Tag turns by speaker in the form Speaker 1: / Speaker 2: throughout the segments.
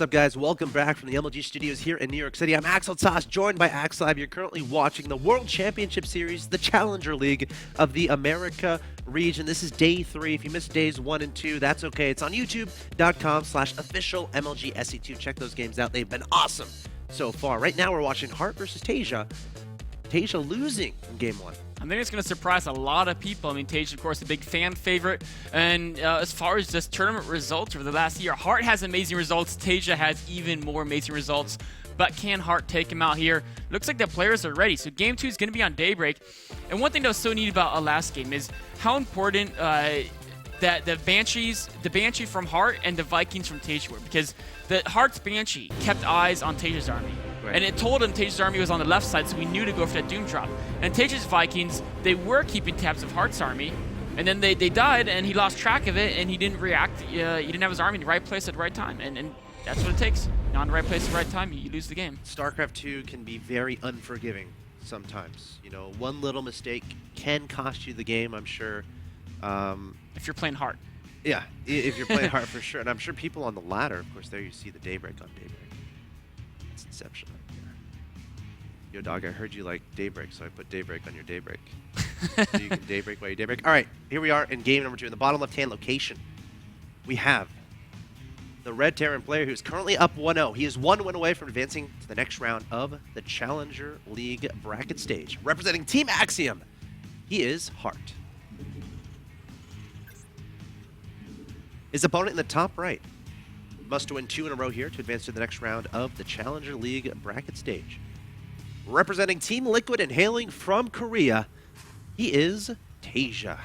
Speaker 1: What's up, guys? Welcome back from the MLG studios here in New York City. I'm axeltoss, joined by axslav. You're currently watching the World Championship Series, the Challenger League of the America region. This is day 3. If you missed days 1 and 2, that's okay. It's on youtube.com/official MLG SE2. Check those games out. They've been awesome so far. Right now, we're watching Heart versus Tasia. Tasia losing in game 1.
Speaker 2: I think it's going to surprise a lot of people. I mean, Tasia, of course, a big fan favorite. And as far as just tournament results over the last year, Heart has amazing results. Tasia has even more amazing results. But can Heart take him out here? Looks like the players are ready. So game 2 is going to be on Daybreak. And one thing that was so neat about our last game is how important that the Banshee from Heart and the Vikings from Tasia were. Because the Heart's Banshee kept eyes on Tasia's army. Right. And it told him Tasia's army was on the left side, so we knew to go for that Doom drop. And Tasia's Vikings, they were keeping tabs of Heart's army, and then they died, and he lost track of it, and he didn't react. He didn't have his army in the right place at the right time, and that's what it takes. Not in the right place at the right time, you lose the game.
Speaker 1: StarCraft 2 can be very unforgiving sometimes. You know, one little mistake can cost you the game, I'm sure.
Speaker 2: If you're playing Heart.
Speaker 1: Yeah, if you're playing Heart for sure. And I'm sure people on the ladder, of course, there you see the Daybreak on Daybreak. It's Inception right there. Yo, dog, I heard you like Daybreak, so I put Daybreak on your Daybreak. So you can Daybreak while you Daybreak. All right, here we are in game number 2. In the bottom left-hand location, we have the Red Terran player who's currently up 1-0. He is 1 win away from advancing to the next round of the Challenger League bracket stage. Representing Team Axiom, he is Heart. His opponent in the top right must win 2 in a row here to advance to the next round of the Challenger League bracket stage. Representing Team Liquid and hailing from Korea, he is Tasia.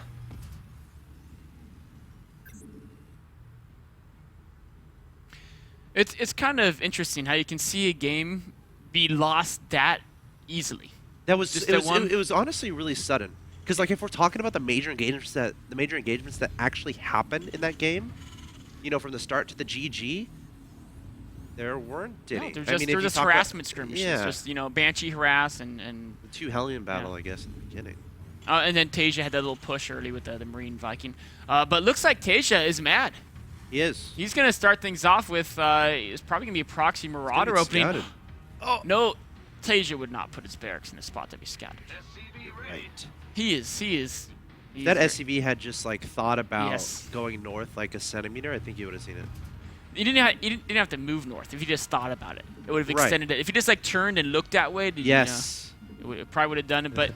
Speaker 2: It's kind of interesting how you can see a game be lost that easily.
Speaker 1: That was it was honestly really sudden. Because like if we're talking about the major engagements that actually happened in that game, you know, from the start to the GG, there weren't any.
Speaker 2: No, there were just harassment skirmishes.
Speaker 1: Yeah.
Speaker 2: Just, you know, Banshee harass and
Speaker 1: the 2 Hellion battle, yeah. I guess, in the beginning.
Speaker 2: And then Tasia had that little push early with the Marine Viking. But looks like Tasia is mad.
Speaker 1: He is.
Speaker 2: He's going to start things off with, it's probably going to be a proxy Marauder opening. Oh, no, Tasia would not put his barracks in a spot to be scattered.
Speaker 1: Right. He is. That SCV had just like thought about going north like a centimeter, I think you would have seen it.
Speaker 2: He didn't have to move north if he just thought about it. It would have extended it. If he just like turned and looked that way,
Speaker 1: yes,
Speaker 2: it probably would have done it, but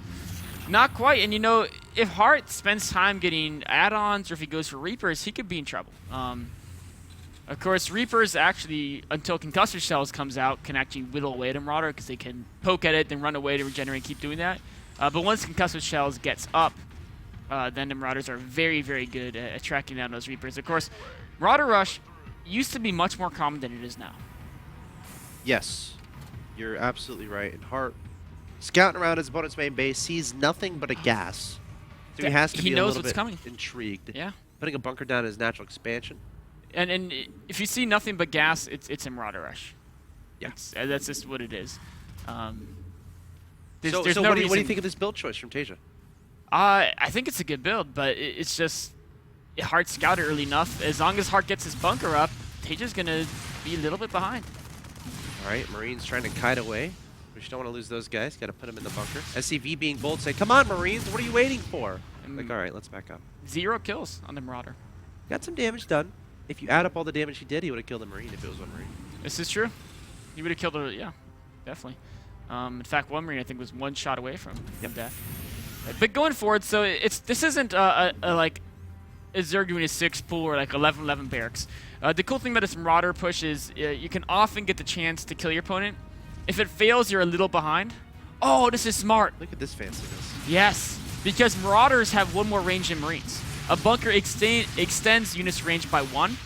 Speaker 2: not quite. And you know, if Heart spends time getting add-ons or if he goes for Reapers, he could be in trouble. Of course, Reapers actually, until Concussive Shells comes out, can actually whittle away at a Marauder because they can poke at it, then run away to regenerate and keep doing that. But once Concussive Shells gets up, then the Marauders are very, very good at tracking down those Reapers. Of course, Marauder Rush used to be much more common than it is now.
Speaker 1: Yes, you're absolutely right. And Heart, scouting around his opponent's main base, sees nothing but a gas. So he has to be a little bit intrigued.
Speaker 2: Yeah.
Speaker 1: Putting a bunker down in his natural expansion.
Speaker 2: And if you see nothing but gas, it's a Marauder Rush.
Speaker 1: Yeah.
Speaker 2: That's just what it is.
Speaker 1: So what do you think of this build choice from Tasia?
Speaker 2: I think it's a good build, but it's just Heart scouted early enough. As long as Heart gets his bunker up, Tasia's going to be a little bit behind.
Speaker 1: All right, Marines trying to kite away. We just don't want to lose those guys. Got to put them in the bunker. SCV being bold, say, come on, Marines, what are you waiting for? Like, all right, let's back up.
Speaker 2: 0 kills on the Marauder.
Speaker 1: Got some damage done. If you add up all the damage he did, he would have killed a Marine if it was one Marine.
Speaker 2: This is true. He would have killed her, yeah, definitely. In fact, one Marine I think was 1 shot away from death. But going forward, so this isn't like a Zerg 6 pool or like 11-11 barracks. The cool thing about this Marauder push is you can often get the chance to kill your opponent. If it fails, you're a little behind. Oh, this is smart.
Speaker 1: Look at this fanciness.
Speaker 2: Yes, because Marauders have 1 more range than Marines. A bunker extends units range by 1.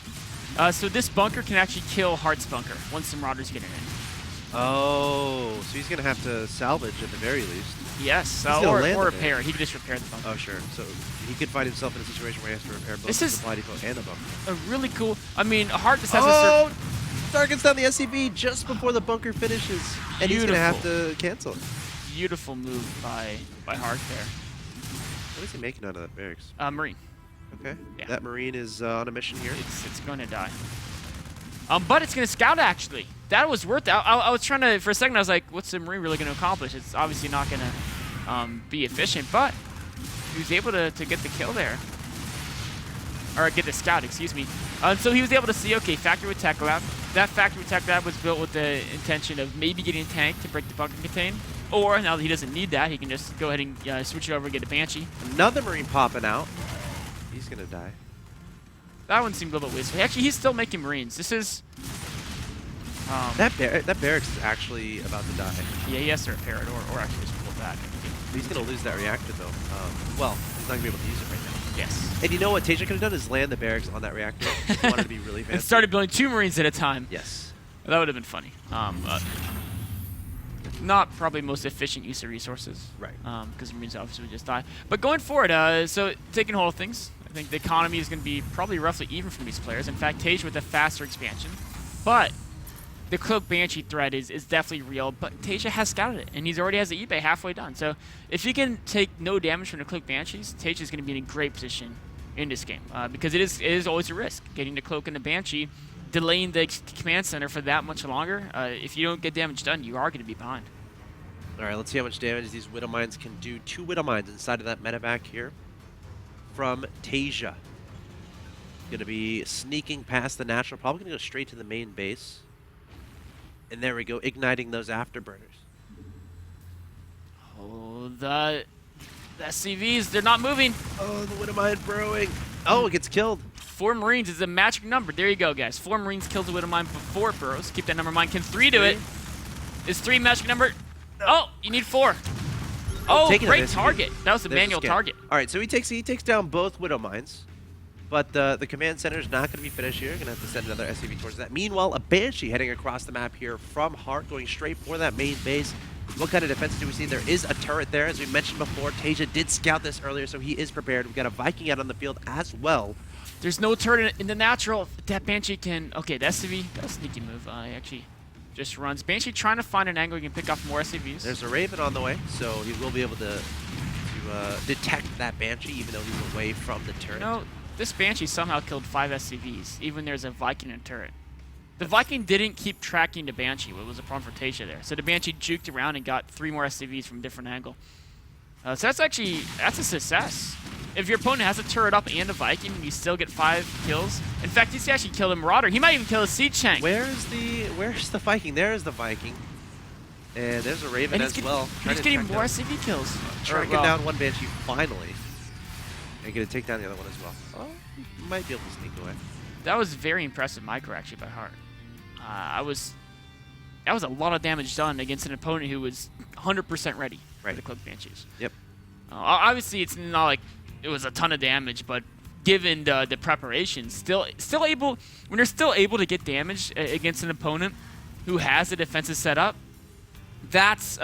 Speaker 2: So this bunker can actually kill Heart's bunker once the Marauders get in.
Speaker 1: Oh, so he's going to have to salvage at the very least.
Speaker 2: Yes, or repair. He could just repair the bunker.
Speaker 1: Oh, sure. So he could find himself in a situation where he has to repair both the supply depot and the bunker.
Speaker 2: A really cool... I mean, Heart just has
Speaker 1: to... targets down the SCV just before the bunker finishes. And he's going to have to cancel it.
Speaker 2: Beautiful move by Heart there.
Speaker 1: What is he making out of that barracks?
Speaker 2: Marine.
Speaker 1: Okay.
Speaker 2: Yeah.
Speaker 1: That Marine is on a mission here.
Speaker 2: It's going to die. But it's going to scout, actually. That was worth it. I was trying to, for a second, I was like, what's the Marine really going to accomplish? It's obviously not going to be efficient, but he was able to get the kill there. Or get the scout, excuse me. So he was able to see, okay, factory with tech lab. That factory with tech lab was built with the intention of maybe getting a tank to break the bunker contain. Or, now that he doesn't need that, he can just go ahead and switch it over and get a Banshee.
Speaker 1: Another Marine popping out. He's going to die.
Speaker 2: That one seemed a little bit wasteful. Actually, he's still making Marines. This is...
Speaker 1: that barracks is actually about to die.
Speaker 2: Yeah, he has to repair it, or actually just pull it back.
Speaker 1: He's going to lose that reactor, though. Well, he's not going to be able to use it right now.
Speaker 2: Yes.
Speaker 1: And you know what Tasia could have done is land the barracks on that reactor. He wanted to be really fancy.
Speaker 2: And started building 2 Marines at a time.
Speaker 1: Yes.
Speaker 2: That would have been funny. Not probably most efficient use of resources. Right. Because Marines obviously would just die. But going forward, so taking hold of things, I think the economy is going to be probably roughly even from these players. In fact, Tasia with a faster expansion. But the Cloak Banshee threat is definitely real, but Tasia has scouted it, and he's already has the eBay halfway done. So if he can take no damage from the Cloak Banshees, Tasia is going to be in a great position in this game because it is always a risk getting the Cloak and the Banshee, delaying the command center for that much longer. If you don't get damage done, you are going to be behind.
Speaker 1: All right, let's see how much damage these Widow Mines can do. 2 Widow Mines inside of that medevac here from Tasia. Going to be sneaking past the natural, probably going to go straight to the main base. And there we go, igniting those afterburners.
Speaker 2: Oh, the SCVs, they're not moving.
Speaker 1: Oh, the Widow Mine burrowing. Oh, it gets killed.
Speaker 2: 4 Marines is a magic number. There you go, guys. 4 Marines kills the Widow Mine before it burrows. Keep that number in mind. Can 3 do it? Is 3 magic number? No. Oh, you need 4. Oh, great target. That was a manual target.
Speaker 1: All right, so he takes down both Widow Mines. But the command center is not going to be finished here. Going to have to send another SCV towards that. Meanwhile, a Banshee heading across the map here from Heart, going straight for that main base. What kind of defense do we see? There is a turret there, as we mentioned before. Tasia did scout this earlier, so he is prepared. We've got a Viking out on the field as well.
Speaker 2: There's no turret in the natural. That Banshee can... Okay, the SCV, that's a sneaky move. He actually just runs. Banshee trying to find an angle he can pick off more SCVs.
Speaker 1: There's a Raven on the way, so he will be able to detect that Banshee, even though he's away from the turret.
Speaker 2: No. This Banshee somehow killed 5 SCVs, even there's a Viking in a turret. The Viking didn't keep tracking the Banshee, what was a problem for Tasia there. So the Banshee juked around and got 3 more SCVs from a different angle. So that's a success. If your opponent has a turret up and a Viking, you still get 5 kills. In fact, he's actually killed a Marauder. He might even kill a Siege Tank.
Speaker 1: Where's the Viking? There's the Viking. And there's a Raven as well.
Speaker 2: He's getting more SCV kills.
Speaker 1: Trying to get down one Banshee finally. And going to take down the other one as well. Oh, he might be able to sneak away.
Speaker 2: That was very impressive micro, actually, by Heart. That was a lot of damage done against an opponent who was 100% ready for the Cloak Banshees.
Speaker 1: Yep.
Speaker 2: Obviously, it's not like it was a ton of damage, but given the preparation, still able, when they're still able to get damage against an opponent who has a defensive setup, that's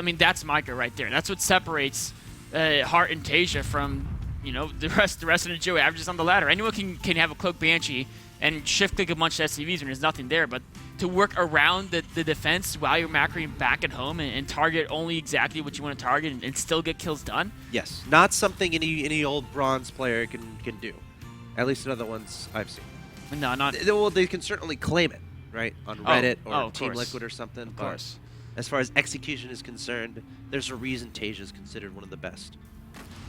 Speaker 2: micro right there. That's what separates Heart and Tasia from the rest of the Joe averages on the ladder. Anyone can have a Cloak Banshee and shift click a bunch of SCVs when there's nothing there, but to work around the defense while you're macroing back at home and target only exactly what you want to target and still get kills done.
Speaker 1: Yes, not something any old bronze player can do. At least in other ones I've seen.
Speaker 2: No, not.
Speaker 1: Well, they can certainly claim it, right, on Reddit or Team
Speaker 2: course.
Speaker 1: Liquid or something.
Speaker 2: Of course.
Speaker 1: As far as execution is concerned, there's a reason Tasia is considered one of the best.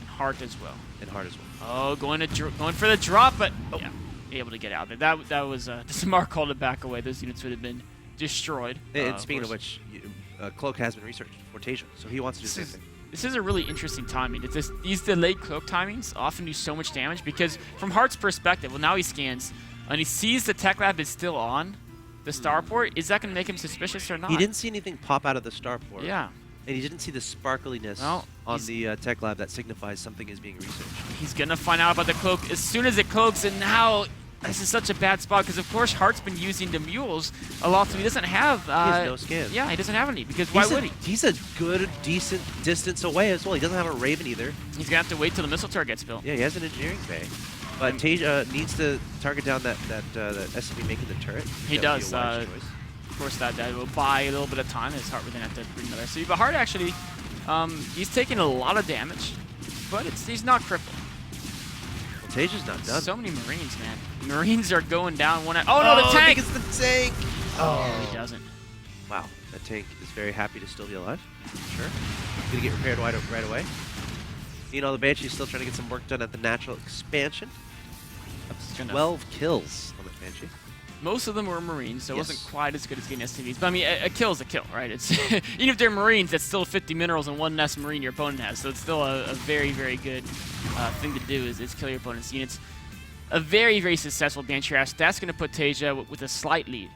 Speaker 2: Heart as well.
Speaker 1: And Heart as well.
Speaker 2: Oh, going for the drop, but yeah, able to get out there. That was the smart call to back away. Those units would have been destroyed.
Speaker 1: And speaking of which, Cloak has been researched for Tasia, so he wants to do the same thing.
Speaker 2: This is a really interesting timing. These delayed Cloak timings often do so much damage because from Heart's perspective, well, now he scans and he sees the tech lab is still on the starport. Is that going to make him suspicious or not?
Speaker 1: He didn't see anything pop out of the starport.
Speaker 2: Yeah.
Speaker 1: And he didn't see the sparkliness on the tech lab that signifies something is being researched.
Speaker 2: He's going to find out about the cloak as soon as it cloaks, and now this is such a bad spot because, of course, Heart's been using the mules a lot, so he doesn't have...
Speaker 1: he has no scans.
Speaker 2: Yeah, he doesn't have any, because why would he?
Speaker 1: He's a good, decent distance away as well. He doesn't have a Raven either.
Speaker 2: He's going to have to wait till the missile turret gets built.
Speaker 1: Yeah, he has an engineering bay. But Tasia needs to target down that SCV making the turret.
Speaker 2: He does. Of course, that will buy a little bit of time as Heart would then have to bring another SCV. But Heart actually, he's taking a lot of damage, but he's not crippled.
Speaker 1: Tasia's not done.
Speaker 2: So many Marines, man. Marines are going down one. Oh no, the tank!
Speaker 1: I think it's the tank.
Speaker 2: Oh, he doesn't.
Speaker 1: Wow, that tank is very happy to still be alive. Sure. Gonna get repaired right away. You know, the Banshee's still trying to get some work done at the natural expansion. 12 kills on the Banshee.
Speaker 2: Most of them were Marines, so
Speaker 1: yes.
Speaker 2: it wasn't quite as good as getting STVs. But I mean, a kill is a kill, right? It's even if they're Marines, that's still 50 minerals and 1 nest Marine your opponent has. So it's still a very, very good thing to do is kill your opponent's units. A very, very successful Banshee Raft. That's going to put Tasia with a slight lead.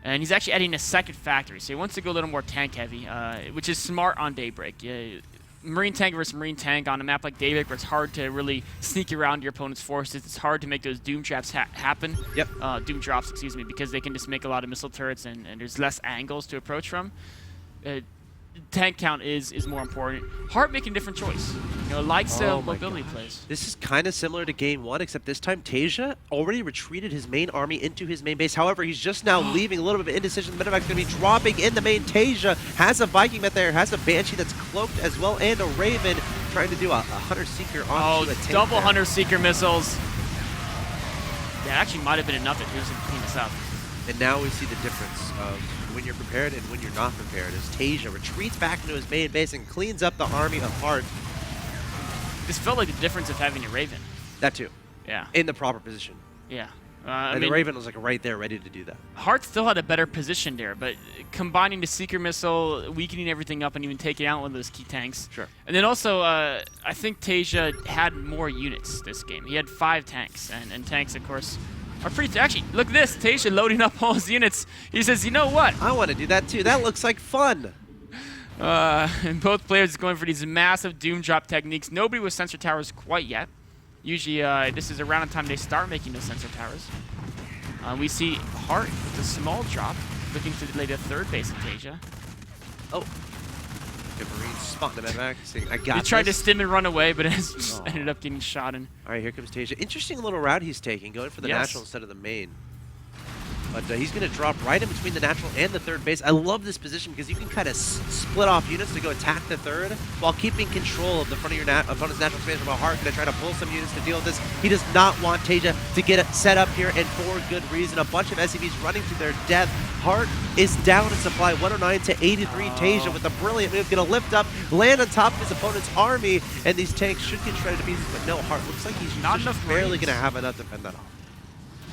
Speaker 2: And he's actually adding a second factory, so he wants to go a little more tank heavy, which is smart on Daybreak. Marine tank versus Marine tank on a map like Daybreak, where it's hard to really sneak around your opponent's forces. It's hard to make those doom traps happen.
Speaker 1: Yep.
Speaker 2: Doom drops, excuse me, because they can just make a lot of missile turrets and there's less angles to approach from. Tank count is more important. Heart making a different choice. You know, likes mobility plays.
Speaker 1: This is kind of similar to game 1, except this time Tasia already retreated his main army into his main base. However, he's just now leaving a little bit of indecision. The medevac's going to be dropping in the main. Tasia has a Viking met there, has a Banshee that's cloaked as well, and a Raven trying to do a Hunter Seeker onto a tank.
Speaker 2: Double
Speaker 1: there.
Speaker 2: Hunter Seeker missiles. That actually might have been enough to clean this up.
Speaker 1: And now we see the difference of when you're prepared and when you're not prepared, as Tasia retreats back into his main base and cleans up the army of Heart.
Speaker 2: This felt like the difference of having a Raven.
Speaker 1: That too.
Speaker 2: Yeah.
Speaker 1: In the proper position.
Speaker 2: Yeah.
Speaker 1: And the Raven was like right there, ready to do that.
Speaker 2: Heart still had a better position there, but combining the Seeker missile, weakening everything up, and even taking out one of those key tanks.
Speaker 1: Sure.
Speaker 2: And then also, I think Tasia had more units this game. He had 5 tanks, and tanks, of course, are pretty... Actually, look at this. Tasia loading up all his units. He says, you know what?
Speaker 1: I want to do that too. That looks like fun.
Speaker 2: And both players going for these massive doom drop techniques. Nobody with sensor towers quite yet. Usually, this is around the time they start making those sensor towers. We see Heart with a small drop, looking to lay the 3rd base of Tasia.
Speaker 1: Oh. Good Marine spotting the medevac, saying, I got
Speaker 2: He tried
Speaker 1: this.
Speaker 2: to stim and run away, but just ended up getting shot in.
Speaker 1: All right, here comes Tasia. Interesting little route he's taking, going for the natural instead of the main. But he's going to drop right in between the natural and the 3rd base. I love this position because you can kind of split off units to go attack the 3rd while keeping control of the front of your opponent's natural expansion. While Heart going to try to pull some units to deal with this. He does not want Tasia to get set up here, and for good reason. A bunch of SCVs running to their death. Heart is down in supply, 109 to 83. Tasia with a brilliant move, going to lift up, land on top of his opponent's army, and these tanks should get shredded to pieces. But no, Heart looks like he's
Speaker 2: not
Speaker 1: just
Speaker 2: enough
Speaker 1: barely going to have enough to fend that off.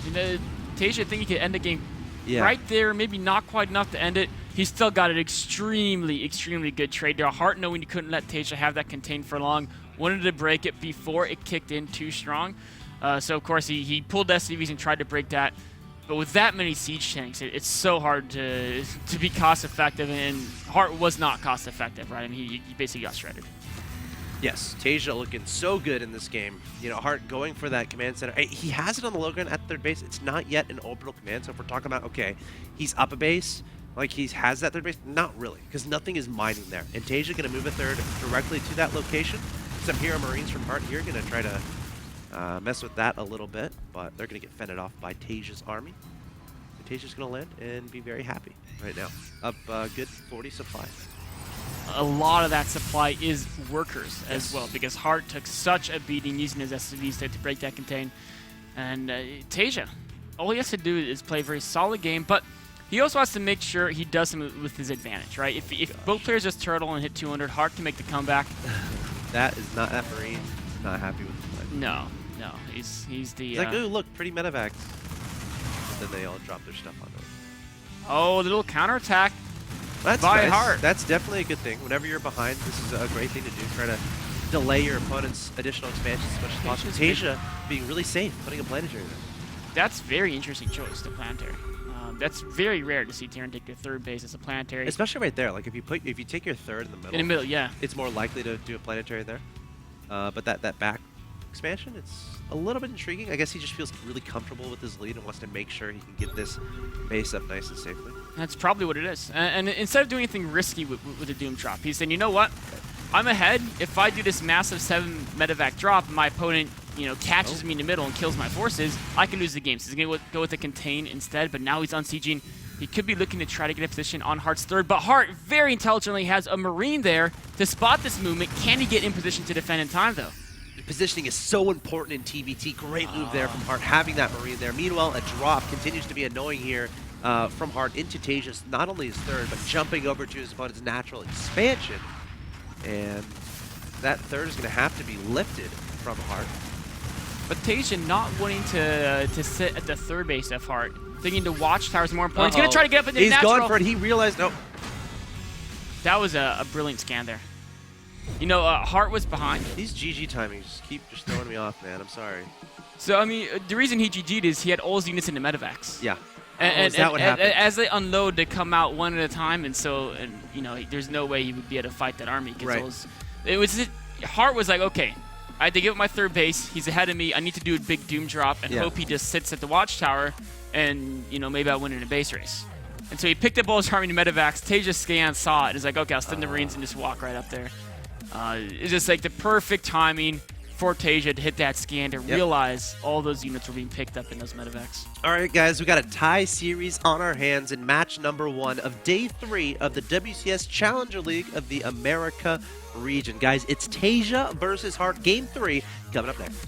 Speaker 2: You know, Tasia, I think he could end the game right there, maybe not quite enough to end it. He's still got an extremely, extremely good trade there. Heart, knowing he couldn't let Tasia have that contained for long, wanted to break it before it kicked in too strong. So, of course, he pulled SCVs and tried to break that. But with that many siege tanks, it's so hard to be cost-effective, and Heart was not cost-effective, right? I mean, he basically got shredded.
Speaker 1: Yes, Tasia looking so good in this game. You know, Heart going for that command center. He has it on the low ground at 3rd base. It's not yet an orbital command. So if we're talking about, okay, he's up a base, like he has that 3rd base, not really, because nothing is mining there. And Tasia going to move a 3rd directly to that location. Some Hero Marines from Heart here going to try to mess with that a little bit, but they're going to get fended off by Tasia's army. And Tasia's going to land and be very happy right now. Up good 40 supply.
Speaker 2: A lot of that supply is workers as well, because Heart took such a beating using his SCVs to break that contain. And Tasia, all he has to do is play a very solid game, but he also has to make sure he does something with his advantage, right? If both players just turtle and hit 200, Heart can make the comeback.
Speaker 1: That is not that Marine. Not happy with the play.
Speaker 2: No, he's the...
Speaker 1: He's like, ooh, look, pretty medevacs. Then they all drop their stuff onto him.
Speaker 2: Oh, the little counterattack.
Speaker 1: That's
Speaker 2: by
Speaker 1: nice.
Speaker 2: Heart.
Speaker 1: That's definitely a good thing. Whenever you're behind, this is a great thing to do. Try to delay your opponent's additional expansions as much as possible. Tasia being really safe, putting a planetary there.
Speaker 2: That's very interesting choice, the planetary. That's very rare to see Terran take their 3rd base as a planetary.
Speaker 1: Especially right there. Like if you take your 3rd in the middle.
Speaker 2: In the middle, yeah.
Speaker 1: It's more likely to do a planetary there. But that back expansion, it's a little bit intriguing. I guess he just feels really comfortable with his lead and wants to make sure he can get this base up nice and safely.
Speaker 2: That's probably what it is. And instead of doing anything risky with the Doom drop, he's saying, you know what? I'm ahead. If I do this massive 7 medevac drop and my opponent, you know, catches me in the middle and kills my forces, I can lose the game. So he's going to go with the contain instead, but now he's unsieging. He could be looking to try to get a position on Heart's 3rd, but Heart very intelligently has a Marine there to spot this movement. Can he get in position to defend in time, though?
Speaker 1: positioning is so important in TVT. Great move there from Heart, having that Marine there. Meanwhile, a drop continues to be annoying here from Heart into Tasia. Not only his third, but jumping over to his opponent's natural expansion. And that third is going to have to be lifted from Heart.
Speaker 2: But Tasia not wanting to sit at the third base of Heart, thinking the watchtower is more important. He's going to try to get up in the natural.
Speaker 1: He's gone for it. He realized, no.
Speaker 2: That was a brilliant scan there. You know, Heart was behind.
Speaker 1: These GG timings keep just throwing me off, man. I'm sorry.
Speaker 2: So, I mean, the reason he GG'd is he had all his units in the medevacs.
Speaker 1: Yeah.
Speaker 2: And,
Speaker 1: is that what happened?
Speaker 2: As they unload, they come out one at a time, and you know, there's no way he would be able to fight that army. Right. Heart was like, okay, I had to give up my third base. He's ahead of me. I need to do a big doom drop and hope he just sits at the watchtower, and you know, maybe I'll win in a base race. And so he picked up all his army in the medevacs. Tasia scanned, saw it, and was like, okay, I'll send the Marines and just walk right up there. It's just like the perfect timing for Tasia to hit that scan to realize all those units were being picked up in those medevacs.
Speaker 1: All right, guys, we got a tie series on our hands in match number 1 of day 3 of the WCS Challenger League of the America region. Guys, it's Tasia versus Heart, game 3, coming up next.